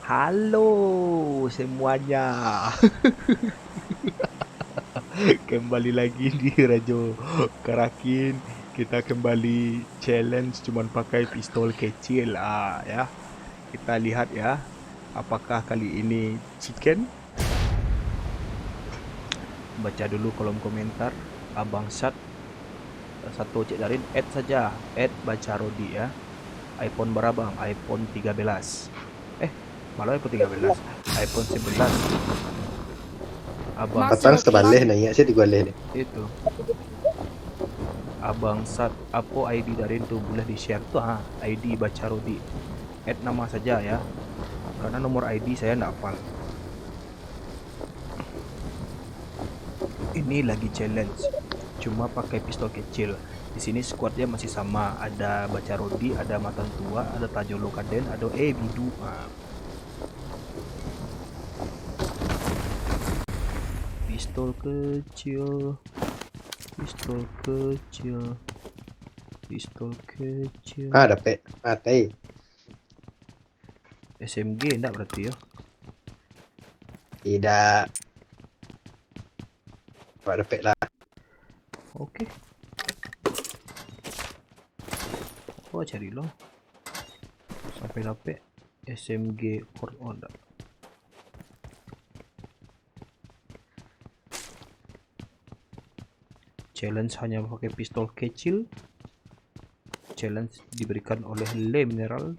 Halo semuanya, kembali lagi di Rajo Karakin. Kita kembali challenge cuman pakai pistol kecil ya. Kita lihat ya, apakah kali ini chicken? Baca dulu kolom komentar. Abang Sat satu Cik Darin add saja, add baca Rodi ya. iPhone berapa bang? iPhone 13. Malah iPhone 13, iPhone 11. Abang Patang Sat terbalik nanya sih digoleh deh. itu. Abang Sat apa ID dari itu boleh di share tuh ID baca Rodi. Add nama saja ya. Karena nomor ID saya enggak hafal. Ini lagi challenge. Cuma pakai pistol kecil. Di sini squadnya masih sama. Ada baca Rodi, ada Matan Tua, ada Tajolo Kaden, ada Bidu. Pistol kecil. Pistol kecil. Pistol kecil. Dapat mati. SMG enggak berarti ya? Tidak. Dapat lah. Oke. Oh cari lo. Sampai dapet SMG Ford Honda. Challenge hanya pakai pistol kecil. Challenge diberikan oleh Le Mineral.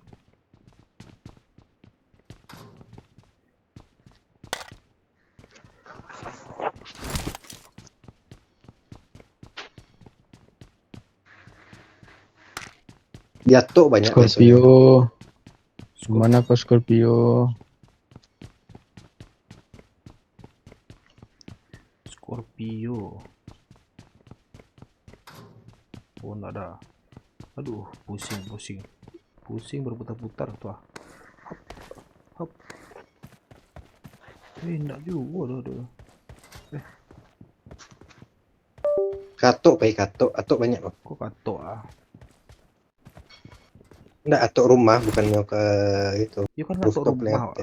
Jatuh banyak Scorpio. biasanya. Mana kau Scorpio? Scorpio. Oh enggak ada. Aduh, pusing. Pusing berputar-putar tuh. Hop. Enggak juga dah. Katuk atuk banyak kok. Kok katok Enggak atuk rumah bukannya ke itu. Ya kan katok Rooftop rumah lewat.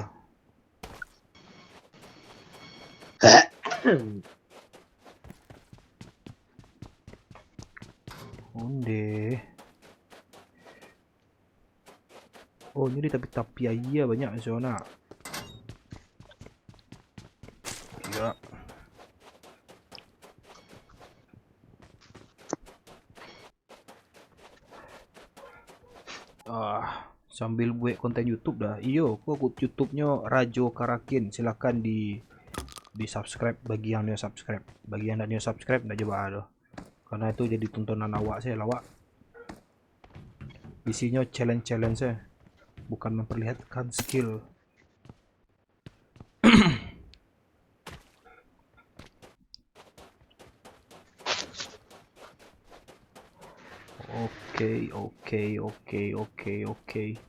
Onde. Oh ini tapi aja banyak zona. Ya. Sambil buat konten YouTube dah. Iyo, kok YouTube-nya Rajo Karakin. Silakan di subscribe bagi yang dia subscribe. Bagi yang tidak dia subscribe enggak coba ada. Karena itu jadi tontonan awak saya lawak. Isinya challenge saya. Bukan memperlihatkan skill. Oke.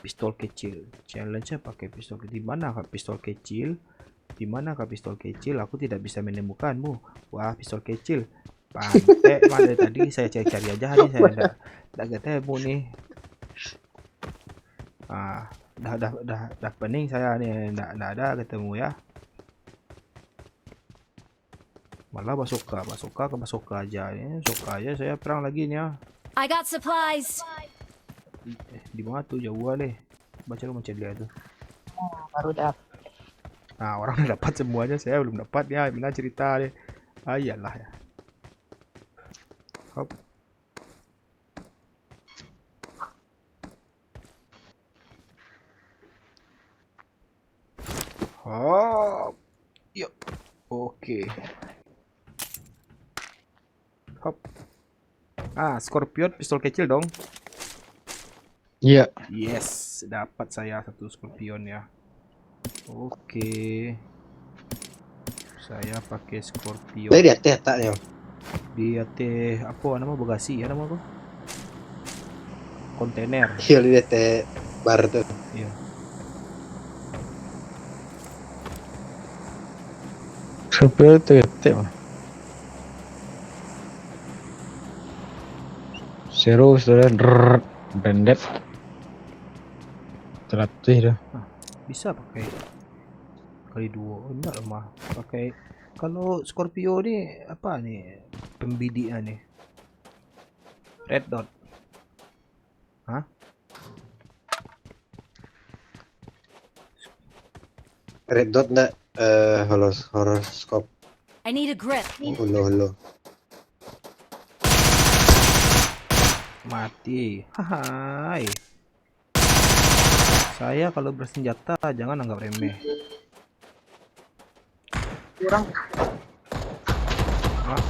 Pistol kecil. Challenge-nya pakai pistol kecil. Di mana kah pistol kecil? Di mana kah pistol kecil? Aku tidak bisa menemukanmu. Wah, pistol kecil. Pantek mana tadi saya cari aja nih, saya enggak ketemu nih. Dah pening saya nih, enggak ada ketemu ya. Malah basoka aja nih. Basoka aja saya perang lagi nih ya. I got supplies. Di mana tuh jauh deh. Baca lu macam dia tuh. Baru dapat. Nah, orang udah dapat semuanya, saya belum dapat ya. Gimana cerita deh. Iyalah ya. Hop. Hop. Yuk. Oke. Hop. Scorpion pistol kecil dong. Iya. Yes, dapat saya satu Scorpion ya. Oke. Saya pakai Scorpion. Dari atas taknya. Di atas apa nama bagasi ya nama apa? Kontainer. Iya di atas bar tuh. Iya. Scorpio tete mah. Seru sudah rendet. Terlatih dah. Bisa pakai kali 2. Enggak lemah. Pakai kalau Scorpio nih apa nih pembidikan nih? Red dot. Hah? Red dot enggak horoskop. I need a grip. Holo. Mati. Hai. Saya kalau bersenjata jangan anggap remeh. Kurang. Hah?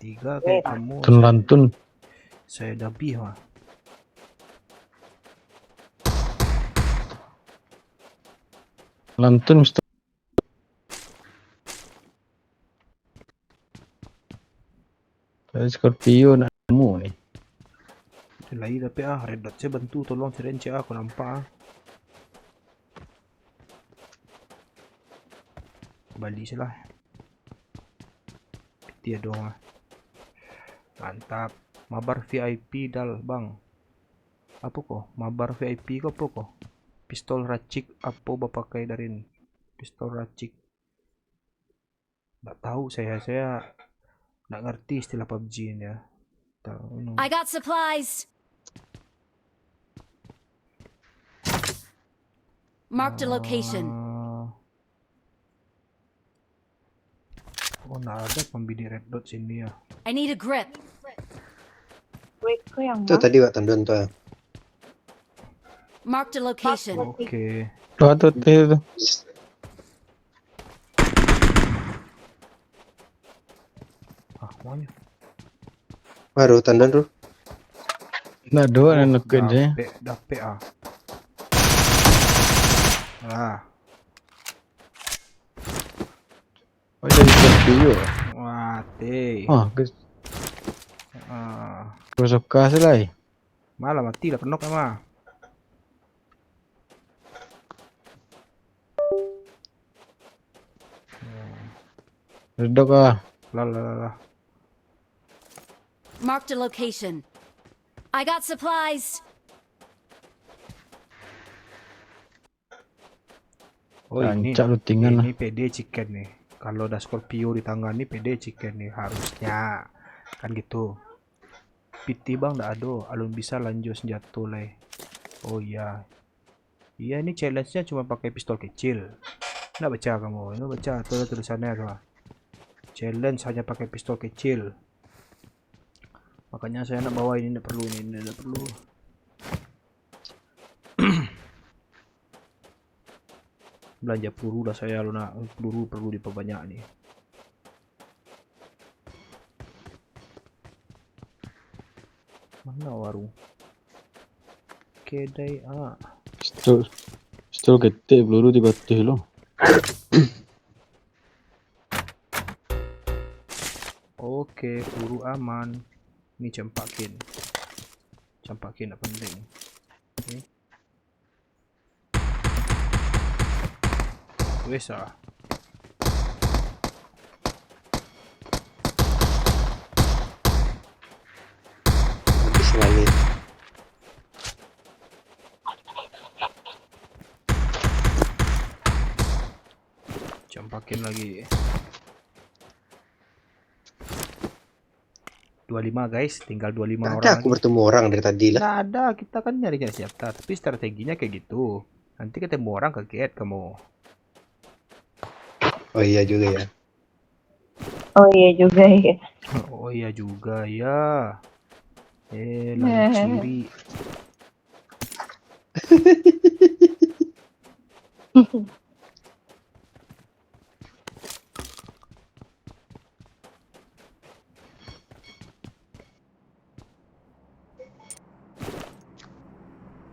Tiga kayak kamu. Tun lantun. Saya dabi mah. Lantun mesti. Saya Scorpio nak kamu nih. Lagi tapi red dot saya bantu tolong cariin CA aku nampak Bali sih lah. Dia dong Mantap. Mabar VIP dal bang. Apa kok? Mabar VIP kok apa kok? Pistol racik apa bapak pakai darin? Pistol racik. Nggak tahu saya nggak ngerti istilah PUBG ini ya. Tahu. I got supplies. Marked a location. Oh, nggak ada pembidi red dot sini ya. I need a grip. Wait, kok yang Itu tadi Wak Tandun tuh. Marked a location. Oke. Tuh itu. Ah, maunya. Baru Tandun tuh. Nak dua nak nukin saya. Dapet ah. Ah, Oh jadi Scorpio. mati. Oh, Ah, gue suka selai. malah mati lah kenok emang. Redok ah. Lah. Marked a location. I got supplies. Oh ini Rancak lootingan lah. ini PD chicken nih. Kalau ada Scorpio di tangan nih PD chicken nih harusnya kan gitu. PT bang nggak ada, alun bisa lanjut senjata lah. Oh iya, iya ini challenge-nya cuma pakai pistol kecil. Nggak baca kamu, ini baca tulisannya tuh. Challenge hanya pakai pistol kecil. Makanya saya nak bawa ini, nggak perlu ini, nggak perlu. Belanja peluru dah saya lu nak peluru perlu diperbanyak nih. Mana warung? Kedai ah. Pistol gede peluru dibatih lo. Oke, peluru aman. Ini campakin. Campakin tak penting. Oke. Wes ah. Habis lagi. Campakin lagi. 25 guys, tinggal 25 Nggak orang ada aku lagi. bertemu orang dari tadi lah. Nggak ada, kita kan nyari senjata, tapi strateginya kayak gitu. Nanti ketemu orang kaget kamu. Oh iya juga ya. Oh iya juga ya. Oh iya juga ya. Lalu ciri.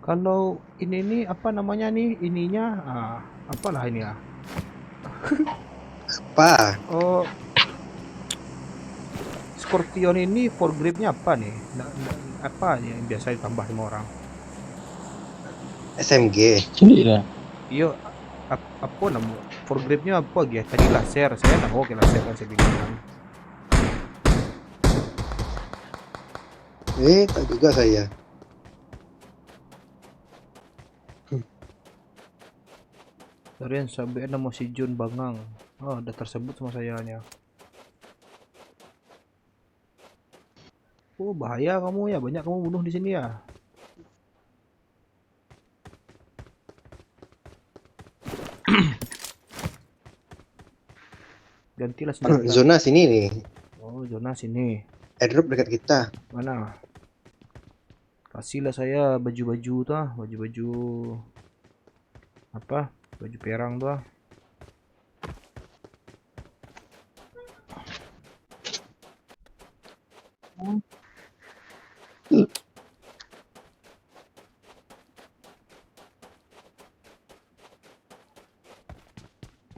Kalau ini nih apa namanya nih ininya apalah ini ya? Apa? Oh, Scorpion ini foregripnya apa nih? Apa yang biasa ditambah sama orang? SMG. Cilik lah. Iya, apa nama foregripnya apa gitu? Tadi laser, saya nggak mau ke laser kan saya bilang. Tak juga saya. Darian sampai nama si Jun Bangang. Oh, udah tersebut sama sayanya. Oh, bahaya kamu ya. Banyak kamu bunuh di sini ya. Gantilah senjata. Zona sini nih. Oh, zona sini. Airdrop dekat kita. Mana? Kasihlah saya baju-baju tuh, baju-baju apa? Baju perang tuh.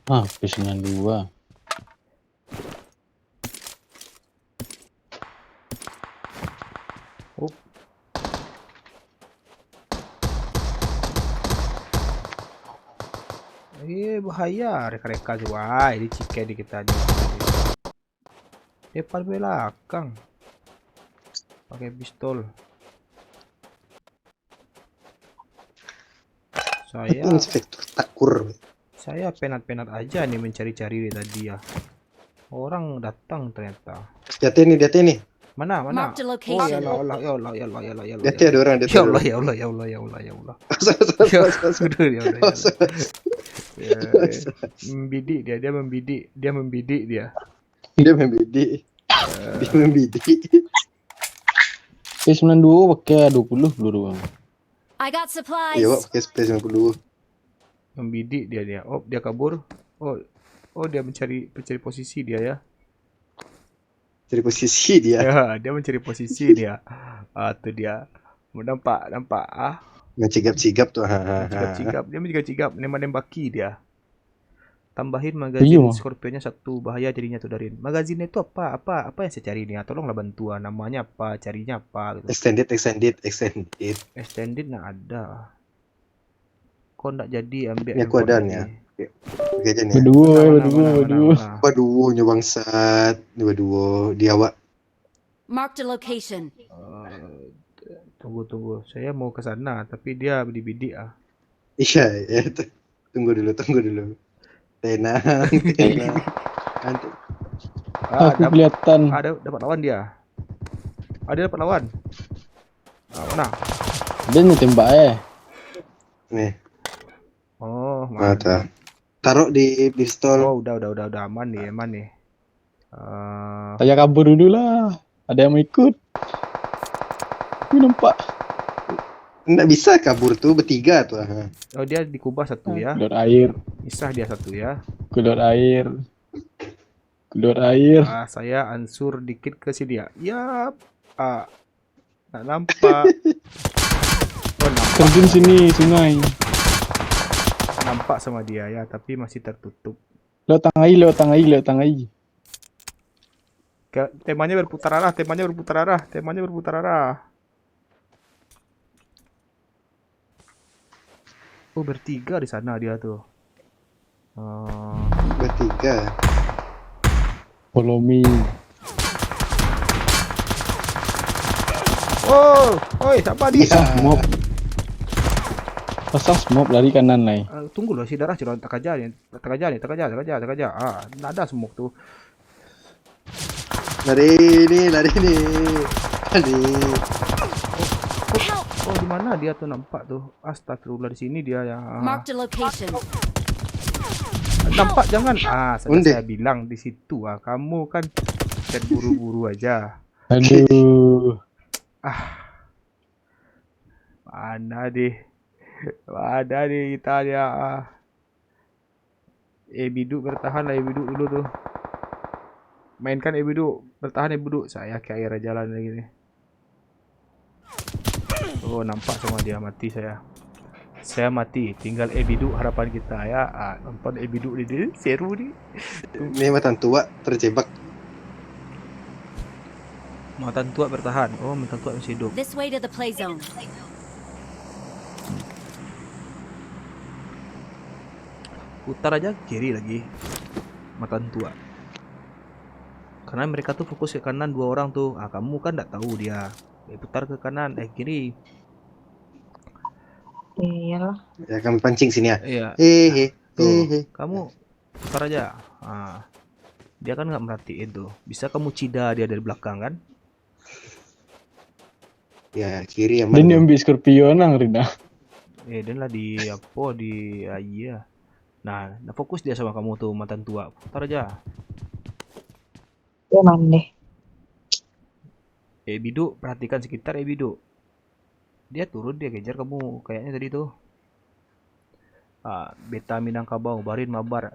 Ah, P92. Oh. Bahaya reka-reka juga. Ini cikai di kita aja. Depan belakang. Pakai pistol. Inspektur takur. Saya penat-penat aja nih mencari-cari tadi ya. Orang datang ternyata. Di hati nih. Mana? Marked a Oh location. ya Allah, ya Allah, ya Allah, ya Allah, ya Allah. Di hati ada orang. Ya Allah, ya Allah, ya Allah, ya Allah, ya Allah. Sudah, ya Allah, ya Allah. Ya, membidik dia membidik dia. Dia membidik. Dia membidik. P92 pakai 20 peluru. I got supplies. Iya, Pak, pakai space 50. Membidik dia. Oh, dia kabur. Oh, dia mencari posisi dia ya. Dari posisi dia. Ya, dia mencari posisi dia. Tuh dia. Nampak. Ngecigap-cigap tuh. Cigap-cigap. Dia mencigap-cigap, nembaki dia. Tambahin magazin Iya. Scorpionnya 1, bahaya jadinya tuh Darin. Magazinnya itu apa yang saya cari nih? Tolonglah bantuan. Namanya apa? Carinya apa gitu. Extended. Extended nah ada. Kok nggak jadi ambil Ini aku handphone ada ini? nih ya. Oke aja nih. Berdua. Waduh, nyobangsat. Waduh, dia awak. Marked a location. Tunggu. Saya mau ke sana, tapi dia bidik ah. Iya, ya. Tunggu dulu. Tenang. Nanti. Aku kelihatan. Dapat lawan dia. Dia dapat lawan. Mana? Dia ngetembak Nih, Oh, mata. Taruh di pistol. Oh, udah aman nih. Saya kabur dulu lah. Ada yang mau ikut. Aku nampak. Nggak bisa kabur tuh, bertiga tuh. Oh, dia dikubah satu ya. Kedot air. Misah dia satu ya. Kedot air. Saya ansur dikit ke si dia. Yap. Nggak nampak. Oh, nampak. Terjun sini, sungai. Nampak sama dia ya, tapi masih tertutup. Lewat tangai. Temanya berputar arah. Oh, bertiga di sana dia tuh. Bertiga. Follow me. Oh, oi, siapa dia? Pasang smoke lari kanan lai. Tunggu loh, si darah curang tak aja nih. Nggak ada smoke tuh. Lari nih. Help. Oh, di mana dia tuh nampak tuh? Astagfirullah, di sini dia ya. Marked a location. Nampak jangan. Unde. Saya bilang di situ kamu kan buru-buru aja. Aduh. Mana deh kita dia. Biduk bertahan lah, biduk dulu tuh. Mainkan biduk, bertahan biduk. Saya ke air jalan lagi nih. Oh, nampak semua dia mati saya. Saya mati, tinggal biduk harapan kita ya. Nonton biduk ini seru nih. Ini matan tua terjebak. Matan tua bertahan. Oh, matan tua masih hidup. This way to the play zone. Putar aja kiri lagi. Matan tua. Karena mereka tuh fokus ke kanan 2 orang tuh. Kamu kan nggak tahu dia. Putar ke kanan, kiri. Iyalah. Ya kami pancing sini ya. Iya. Hehe. Tuh, Hehe. kamu putar aja. Dia kan nggak merhatiin tuh. Bisa kamu cida dia dari belakang kan? Ya kiri yang Dan mana? yang Scorpio nang Rina. Dan lah di apa di iya. Nah, fokus dia sama kamu tuh mantan tua. Putar aja. Dia mandeh. Bidu, perhatikan sekitar Bidu. Dia turun, dia kejar kamu kayaknya tadi tuh. Beta Minangkabau, Barin Mabar.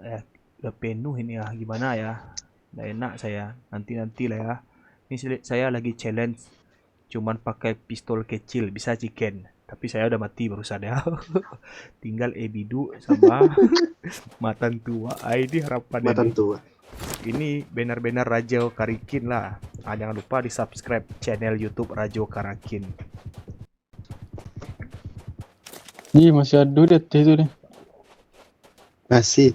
Udah penuh ini ya, gimana ya? Nggak enak saya. Nanti lah ya. Ini saya lagi challenge. Cuman pakai pistol kecil, bisa chicken. Tapi saya udah mati barusan ya. Tinggal Bidu sama mantan tua. Ini harapan Matan ini. tua. Ini benar-benar Rajo Karakin lah. Jangan lupa di subscribe channel YouTube Rajo Karakin. Ih, masih ada dia itu deh. Masih.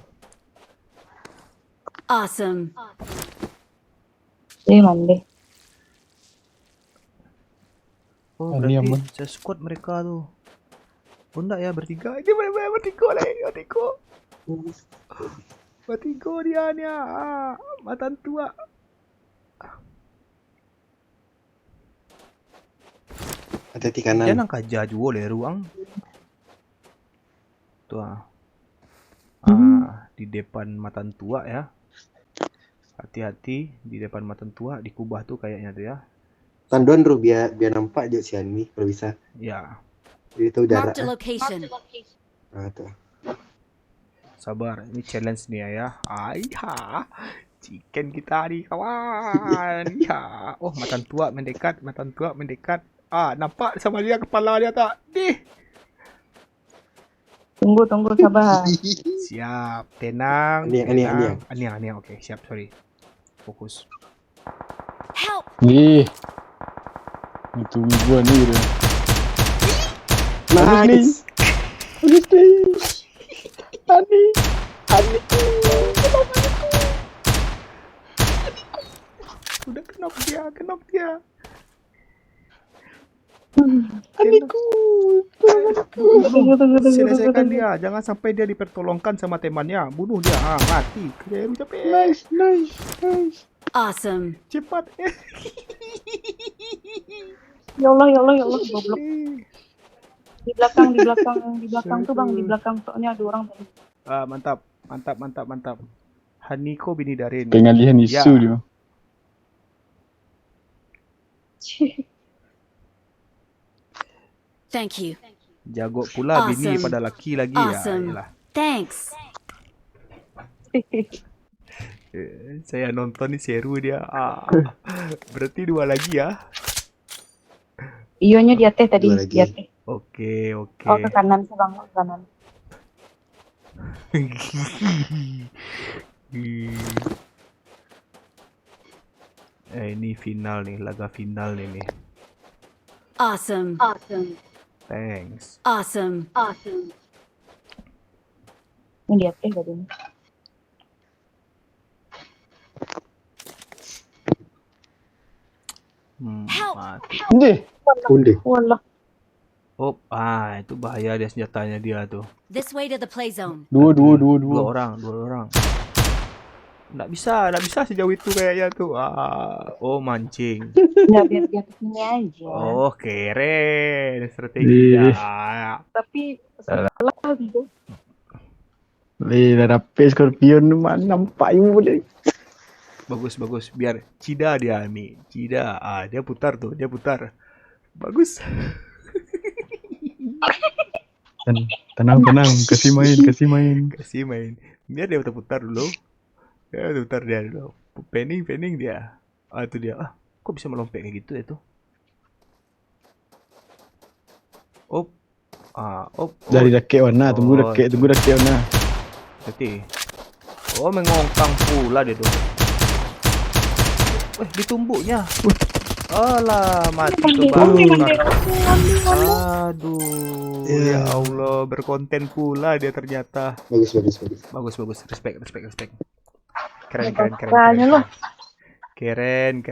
Awesome. Dia mandeh. Oh, Ini berarti aman. saya squad mereka tuh. Oh enggak ya, bertiga. Ini bertiga lah, bertiga. Bertiga dia nih. Mantan tua. Hati-hati kanan. Jangan kaja juga le ruang. Tuh. Di depan mantan tua ya. Hati-hati di depan mantan tua di kubah tuh kayaknya tuh ya. Tanduan Ru biar nampak aja si Anmi kalau bisa. Ya, Jadi tahu jarak. Marked a location. Nah, tuh. sabar. Ini challenge nih ya. Chicken kita nih kawan. Ya. Oh, mantan tua mendekat, nampak sama dia kepala dia tak? Tunggu, sabar. Siap, tenang. Aniang. Aniang. Oke, siap, sorry. Fokus. Help! Ih. Itu gua nih udah. Nice. Bagus nih. Ani. Udah kenok dia. Aniku. Tunggu. Selesaikan dia, jangan sampai dia dipertolongkan sama temannya. Bunuh dia, mati. Keliru capek. Nice. Awesome. Cepat. Ya Allah, goblok. Di belakang tuh bang, di belakang soalnya ada orang tadi. Mantap. Haniko Bini Darin. Pengalihan isu dia. Thank you. Jago pula bini Awesome. pada laki lagi Awesome. ya. Yalah. Thanks. Saya nonton nih seru dia. Berarti 2 lagi ya. Ionya di atas tadi, Dua lagi. di atas. Oke. Oh, ke kanan sih bang, ke kanan. Ini final nih, laga final nih. Awesome. Thanks. Awesome. Ini di atas tadi. Help! Mati. Deh. Udah. Wallah. Oh, itu bahaya dia senjatanya dia tuh. This way to the play zone. Dua. Dua orang. Nggak bisa sejauh itu kayaknya tuh. Mancing. Ya biar di atas ini aja. Oh, keren strateginya. Tapi salah gitu. Dah dapet Scorpion mana nampak you boleh. Bagus. Biar Cida dia nih. Cida. Dia putar. Bagus. Tenang. Kasih main. Kasih main. Biar dia putar dulu. Pening dia. Itu dia. Kok bisa melompat kayak gitu ya tuh? Dari dake warna, tunggu dake warna. Berarti. Mengongkang pula dia tuh. Ditumbuknya. Alah, mati kebakar. Aduh, ya Allah, berkonten pula dia ternyata. Bagus. Bagus. Respect. Keren. Makanya lo. Keren.